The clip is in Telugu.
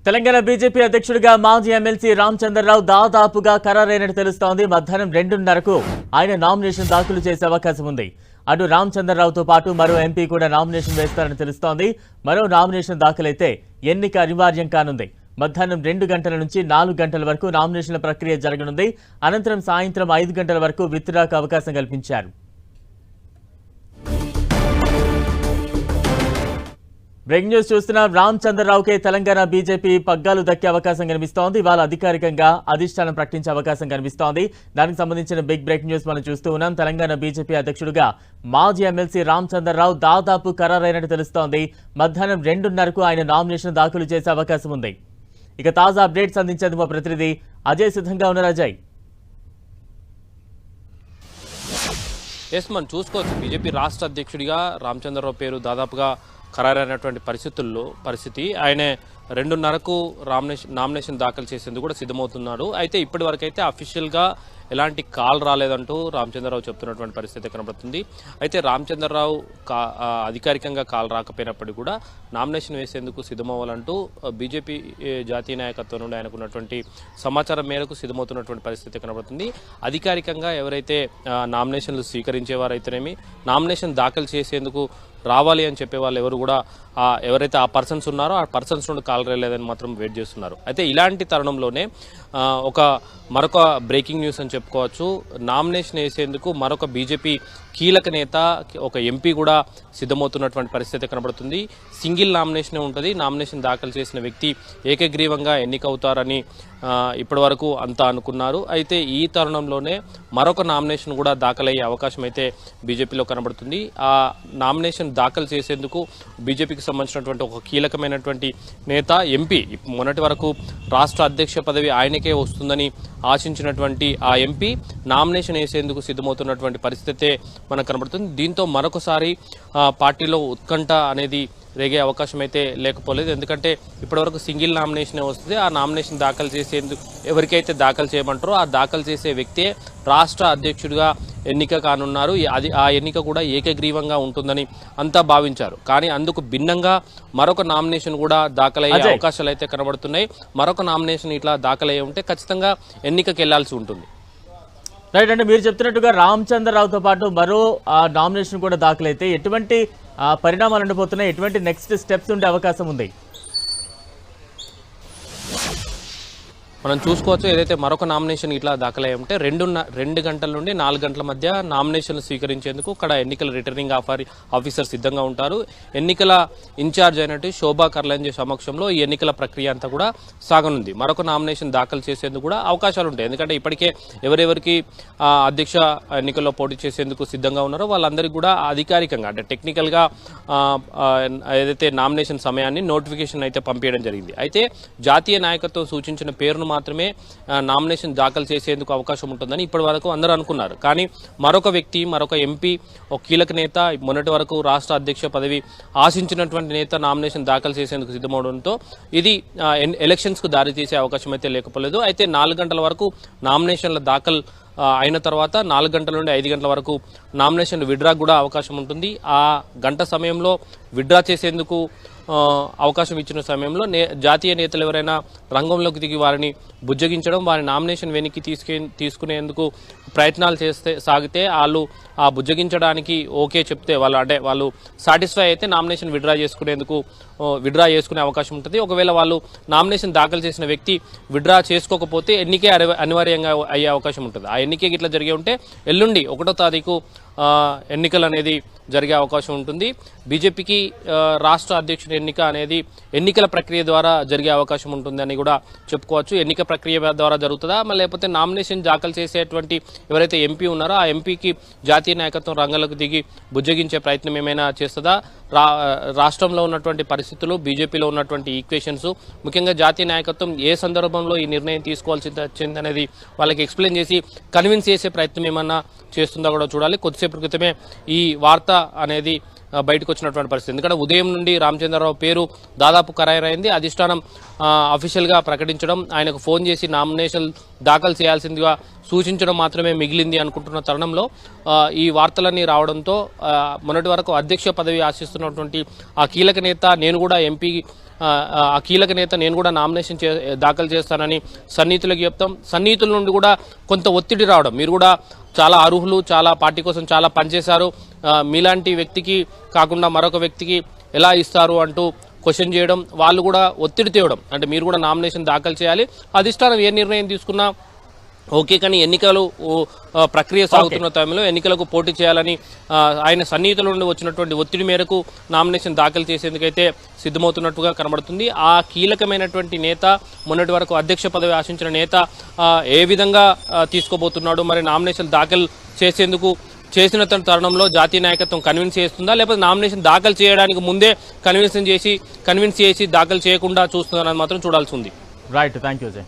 తెలంగాణ బీజేపీ అధ్యక్షుడిగా మాజీ ఎమ్మెల్సీ రామచంద్రరావు దాదాపుగా ఖరారైనట్టు తెలుస్తోంది. మధ్యాహ్నం 2:30కు ఆయన నామినేషన్ దాఖలు చేసే అవకాశం ఉంది. అటు రామచంద్రరావుతో పాటు మరో ఎంపీ కూడా నామినేషన్ వేస్తారని తెలుస్తోంది. మరో నామినేషన్ దాఖలైతే ఎన్నిక అనివార్యం కానుంది. మధ్యాహ్నం 2 గంటల నుంచి 4 గంటల వరకు నామినేషన్ల ప్రక్రియ జరగనుంది. అనంతరం సాయంత్రం 5 గంటల వరకు విత్డ్రాకు అవకాశం కల్పించారు. బ్రేకింగ్ న్యూస్ చూస్తున్నాం. రామచంద్రరావుకే తెలంగాణ బీజేపీ పగ్గాలు దక్కే అవకాశం కనిపిస్తోంది. ఇవాళ అధికారికంగా అధిష్టానం ప్రకటించే అవకాశం కనిపిస్తోంది. దానికి సంబంధించిన బిగ్ బ్రేకింగ్ న్యూస్ మనం చూస్తూ ఉన్నాం. తెలంగాణ బీజేపీ అధ్యక్షుడిగా మాజీ ఎమ్మెల్సీ రామచంద్రరావు దాదాపు ఖరారైనట్టు తెలుస్తోంది. మధ్యాహ్నం 2:30కు ఆయన నామినేషన్ దాఖలు చేసే అవకాశం ఉంది. ఇక తాజా అప్డేట్స్ అందించేందుకు మా ప్రతినిధి అజయ్ సిద్ధంగా ఉన్నారు. అజయ్, మనం చూసుకోవచ్చు బీజేపీ రాష్ట్ర అధ్యక్షుడిగా రామచంద్రరావు పేరు దాదాపుగా ఖరారైనటువంటి పరిస్థితి ఆయన 2:30కు నామినేషన్ దాఖలు చేసేందుకు కూడా సిద్ధమవుతున్నాడు. అయితే ఇప్పటి వరకు అయితే అఫీషియల్గా ఎలాంటి కాల్ రాలేదంటూ రామచంద్రరావు చెప్తున్నటువంటి పరిస్థితి కనబడుతుంది. అయితే రామచంద్రరావు అధికారికంగా కాల్ రాకపోయినప్పటికీ కూడా నామినేషన్ వేసేందుకు సిద్ధమవ్వాలంటూ బీజేపీ జాతీయ నాయకత్వం నుండి ఆయనకున్నటువంటి సమాచారం మేరకు సిద్ధమవుతున్నటువంటి పరిస్థితి కనబడుతుంది. అధికారికంగా ఎవరైతే నామినేషన్లు స్వీకరించేవారైతేనేమి నామినేషన్ దాఖలు చేసేందుకు రావాలి అని చెప్పే వాళ్ళు ఎవరు కూడా ఎవరైతే ఆ పర్సన్స్ ఉన్నారో ఆ పర్సన్స్ నుండి కాల్ రాలేదని మాత్రం వెయిట్ చేస్తున్నారు. అయితే ఇలాంటి తరుణంలోనే మరొక బ్రేకింగ్ న్యూస్ అని చెప్పుకోవచ్చు. నామినేషన్ వేసేందుకు మరొక బీజేపీ కీలక నేత ఒక ఎంపీ కూడా సిద్ధమవుతున్నటువంటి పరిస్థితి కనబడుతుంది. సింగిల్ నామినేషనే ఉంటుంది. నామినేషన్ దాఖలు చేసిన వ్యక్తి ఏకగ్రీవంగా ఎన్నికవుతారని ఇప్పటి వరకు అంతా అనుకున్నారు. అయితే ఈ తరుణంలోనే మరొక నామినేషన్ కూడా దాఖలయ్యే అవకాశం అయితే బీజేపీలో కనబడుతుంది. ఆ నామినేషన్ దాఖలు చేసేందుకు బీజేపీకి సంబంధించినటువంటి ఒక కీలకమైనటువంటి నేత ఎంపీ మొన్నటి వరకు రాష్ట్ర అధ్యక్ష పదవి ఆయనకే వస్తుందని ఆశించినటువంటి ఆ ఎంపీ నామినేషన్ వేసేందుకు సిద్ధమవుతున్నటువంటి పరిస్థితే మనకు కనబడుతుంది. దీంతో మరొకసారి పార్టీలో ఉత్కంఠ అనేది రేగే అవకాశం అయితే లేకపోలేదు. ఎందుకంటే ఇప్పటివరకు సింగిల్ నామినేషనే వస్తుంది. ఆ నామినేషన్ దాఖలు చేసేందుకు ఎవరికైతే దాఖలు చేయమంటారో ఆ దాఖలు చేసే వ్యక్తే రాష్ట్ర అధ్యక్షుడిగా ఎన్నిక కానున్నారు. ఆ ఎన్నిక కూడా ఏకగ్రీవంగా ఉంటుందని అంతా భావించారు. కానీ అందుకు భిన్నంగా మరొక నామినేషన్ కూడా దాఖలయ్యే అవకాశాలు అయితే కనబడుతున్నాయి. మరొక నామినేషన్ ఇట్లా దాఖలయ్యే ఉంటే ఖచ్చితంగా ఎన్నికకి వెళ్లాల్సి ఉంటుంది. రైట్, అంటే మీరు చెప్తున్నట్టుగా రామచంద్రరావుతో పాటు మరో నామినేషన్ కూడా దాఖలైతే ఎటువంటి పరిణామాలు ఉండబోతున్నాయి? ఎటువంటి నెక్స్ట్ స్టెప్స్ ఉండే అవకాశం ఉంది? మనం చూసుకోవచ్చు. ఏదైతే మరొక నామినేషన్ ఇట్లా దాఖలయ్యి ఉంటే 2 గంటల నుండి 4 గంటల మధ్య నామినేషన్లు స్వీకరించేందుకు ఇక్కడ ఎన్నికల రిటర్నింగ్ ఆఫీసర్ సిద్ధంగా ఉంటారు. ఎన్నికల ఇన్ఛార్జ్ అయినట్టు శోభా కర్లంజే సమక్షంలో ఈ ఎన్నికల ప్రక్రియ అంతా కూడా సాగనుంది. మరొక నామినేషన్ దాఖలు చేసేందుకు కూడా అవకాశాలు ఉంటాయి. ఎందుకంటే ఇప్పటికే ఎవరెవరికి అధ్యక్ష ఎన్నికల్లో పోటీ చేసేందుకు సిద్ధంగా ఉన్నారో వాళ్ళందరికీ కూడా అధికారికంగా అంటే టెక్నికల్గా ఏదైతే నామినేషన్ సమయాన్ని నోటిఫికేషన్ అయితే పంపించడం జరిగింది. అయితే జాతీయ నాయకత్వం సూచించిన పేరును మాత్రమే నామినేషన్ దాఖలు చేసేందుకు అవకాశం ఉంటుందని ఇప్పటి వరకు అందరూ అనుకున్నారు. కానీ మరొక వ్యక్తి, మరొక ఎంపీ, ఒక కీలక నేత, మొన్నటి వరకు రాష్ట్ర అధ్యక్ష పదవి ఆశించినటువంటి నేత నామినేషన్ దాఖలు చేసేందుకు సిద్ధమవడంతో ఇది ఎలక్షన్స్కు దారి తీసే అవకాశం అయితే లేకపోలేదు. అయితే 4 గంటల వరకు నామినేషన్ల దాఖలు అయిన తర్వాత 4 గంటల నుండి 5 గంటల వరకు నామినేషన్ విత్డ్రా కూడా అవకాశం ఉంటుంది. ఆ గంట సమయంలో విత్డ్రా చేసేందుకు అవకాశం ఇచ్చిన సమయంలో జాతీయ నేతలు ఎవరైనా రంగంలోకి దిగి వారిని బుజ్జగించడం, వారి నామినేషన్ వెనక్కి తీసుకునేందుకు ప్రయత్నాలు సాగితే వాళ్ళు ఆ బుజ్జగించడానికి ఓకే చెప్తే వాళ్ళు సాటిస్ఫై అయితే నామినేషన్ విత్డ్రా చేసుకునే అవకాశం ఉంటుంది. ఒకవేళ వాళ్ళు నామినేషన్ దాఖలు చేసిన వ్యక్తి విత్డ్రా చేసుకోకపోతే ఎన్నికే అనివార్యంగా అయ్యే అవకాశం ఉంటుంది. ఆ ఎన్నికే ఇట్లా జరిగే ఉంటే ఎల్లుండి 1వ తారీఖు ఎన్నికలు అనేది జరిగే అవకాశం ఉంటుంది. బీజేపీకి రాష్ట్ర అధ్యక్షుడి ఎన్నిక అనేది ఎన్నికల ప్రక్రియ ద్వారా జరిగే అవకాశం ఉంటుందని కూడా చెప్పుకోవచ్చు. ఎన్నిక ప్రక్రియ ద్వారా జరుగుతుందా, లేకపోతే నామినేషన్ దాఖలు చేసేటువంటి ఎవరైతే ఎంపీ ఉన్నారో ఆ ఎంపీకి జాతీయ నాయకత్వం రంగంలోకి దిగి బుజ్జగించే ప్రయత్నం ఏమైనా చేస్తుందా? రాష్ట్రంలో ఉన్నటువంటి పరిస్థితులు, బీజేపీలో ఉన్నటువంటి ఈక్వేషన్స్, ముఖ్యంగా జాతీయ నాయకత్వం ఏ సందర్భంలో ఈ నిర్ణయం తీసుకోవాల్సి వచ్చిందనేది వాళ్ళకి ఎక్స్ప్లెయిన్ చేసి కన్విన్స్ చేసే ప్రయత్నం ఏమన్నా చేస్తుందా కూడా చూడాలి. కొద్దిసేపు క్రితమే ఈ వార్త అనేది బయటకు వచ్చినటువంటి పరిస్థితి. ఎందుకంటే ఉదయం నుండి రామచంద్రరావు పేరు దాదాపు ఖరారైంది. అధిష్టానం అఫీషియల్గా ప్రకటించడం, ఆయనకు ఫోన్ చేసి నామినేషన్ దాఖలు చేయాల్సిందిగా సూచించడం మాత్రమే మిగిలింది అనుకుంటున్న తరుణంలో ఈ వార్తలన్నీ రావడంతో మొన్నటి వరకు అధ్యక్ష పదవి ఆశిస్తున్నటువంటి ఆ కీలక నేత, నేను కూడా ఎంపీ ఆ కీలక నేత నేను కూడా నామినేషన్ దాఖలు చేస్తానని సన్నిహితులకు చెప్తాం. సన్నిహితుల నుండి కూడా కొంత ఒత్తిడి రావడం, మీరు కూడా చాలా అర్హులు, చాలా పార్టీ కోసం చాలా పనిచేశారు, మీలాంటి వ్యక్తికి కాకుండా మరొక వ్యక్తికి ఎలా ఇస్తారు అంటూ క్వశ్చన్ చేయడం, వాళ్ళు కూడా ఒత్తిడి తేవడం, అంటే మీరు కూడా నామినేషన్ దాఖలు చేయాలి, అధిష్టానం ఏ నిర్ణయం తీసుకున్నా ఓకే, కానీ ఎన్నికలు ప్రక్రియ సాగుతున్న టైంలో ఎన్నికలకు పోటీ చేయాలని ఆయన సన్నిహితుల నుండి వచ్చినటువంటి ఒత్తిడి మేరకు నామినేషన్ దాఖలు చేసేందుకైతే సిద్ధమవుతున్నట్టుగా కనబడుతుంది. ఆ కీలకమైనటువంటి నేత, మొన్నటి వరకు అధ్యక్ష పదవి ఆశించిన నేత ఏ విధంగా తీసుకోబోతున్నాడు, మరి నామినేషన్ దాఖలు చేసేందుకు చేసిన తరుణంలో జాతీయ నాయకత్వం కన్విన్స్ చేస్తుందా, లేకపోతే నామినేషన్ దాఖలు చేయడానికి ముందే కన్విన్స్ చేసి దాఖలు చేయకుండా చూస్తుందని మాత్రం చూడాల్సి ఉంది. రైట్, థ్యాంక్ యూ జై.